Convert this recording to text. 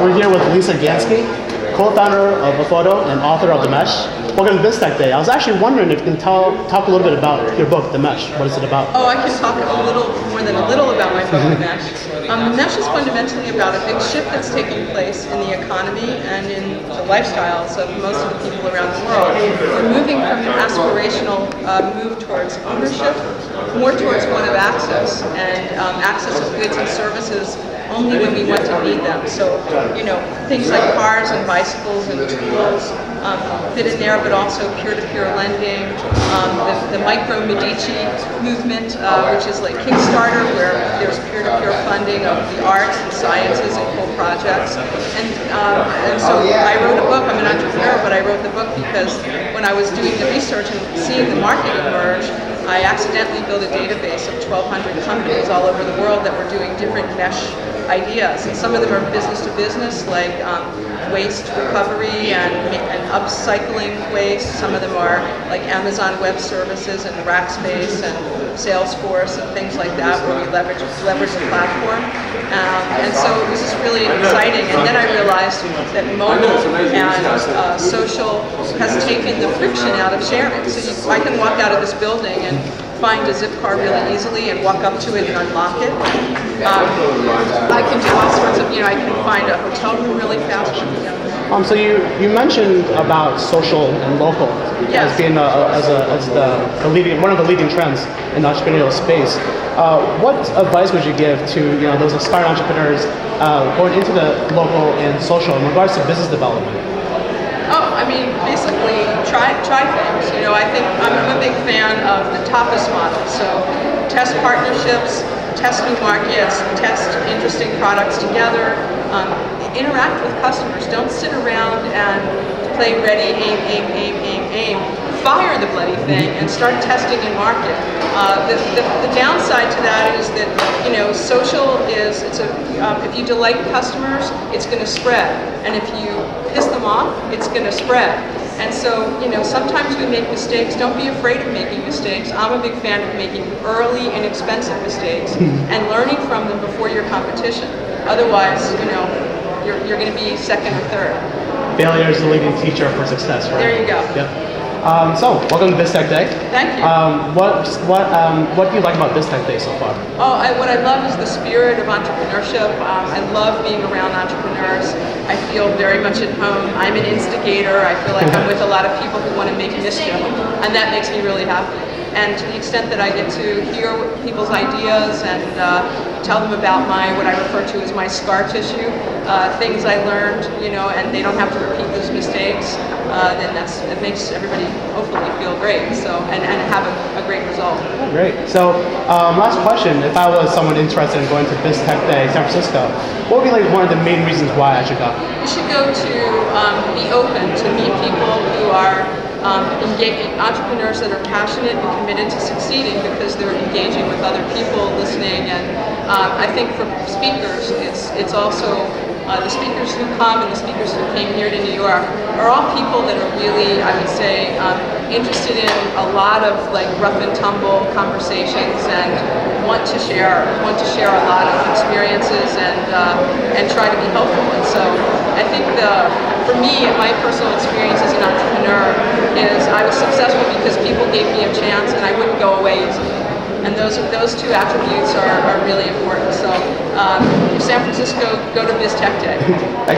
We're here with Lisa Gensky, co-founder of Photo and author of The Mesh. Welcome to BizTechDay. I was actually wondering if you can talk a little bit about your book, The Mesh. What is it about? Oh, I can talk a little more than a little about my book, The Mesh. The Mesh is fundamentally about a big shift that's taking place in the economy and in the lifestyles of most of the people around the world. We're moving from an aspirational move towards ownership, more towards one of access, and access of goods and services only when we want to need them. So, things like cars and bicycles and tools fit in there, but also peer-to-peer lending, the micro Medici movement, which is like Kickstarter, where there's peer-to-peer funding of the arts and sciences and cool projects. And so I wrote a book. I'm an entrepreneur, but I wrote the book because when I was doing the research and seeing the market emerge, I accidentally built a database of 1,200 companies all over the world that were doing different mesh ideas. And some of them are business to business, like waste recovery and upcycling waste. Some of them are like Amazon Web Services and Rackspace and Salesforce and things like that, where we leverage the platform. And so it was just really exciting. And then I realized that mobile and social has taken the friction out of sharing. So I can walk out of this building and find a zip card really easily and walk up to it and unlock it. I can do all sorts of, I can find a hotel room really fast. So you mentioned about social and local as being one of the leading trends in the entrepreneurial space. What advice would you give to those aspiring entrepreneurs going into the local and social in regards to business development? Oh, basically try things. I think I'm a big fan of the tapas model. So test partnerships, test new markets, test interesting products together, interact with customers. Don't sit around and play ready, aim. Fire the bloody thing and start testing in market. The downside to that is that social is if you delight customers, it's going to spread, and if you piss them off, it's going to spread. And so sometimes we make mistakes. Don't be afraid of making mistakes. I'm a big fan of making early, inexpensive mistakes and learning from them before your competition. Otherwise, you're going to be second or third. Failure is the leading teacher for success, right? There you go. Yep. So, welcome to BizTechDay. Thank you. What do you like about BizTechDay so far? What I love is the spirit of entrepreneurship. I love being around entrepreneurs. I feel very much at home. I'm an instigator. I feel like I'm with a lot of people who want to make mischief, and that makes me really happy. And to the extent that I get to hear people's ideas and tell them about what I refer to as my scar tissue, things I learned, and they don't have to repeat those mistakes, then it makes everybody hopefully feel great. So and have a great result. Oh, great. So last question: if I was someone interested in going to BizTechDay San Francisco, what would be one of the main reasons why I should go? You should go to be open to meet people who are entrepreneurs that are passionate and committed to succeeding because they're engaging with other people, listening, and I think for speakers, it's also the speakers who come and the speakers who came here to New York are all people that are really, I would say, interested in a lot of rough and tumble conversations and want to share a lot of experiences and try to be helpful. And so I think for me, my personal experience as an entrepreneur is I was successful because people gave me a chance and I wouldn't go away easily. And those two attributes are really important. So San Francisco, go to BizTechDay.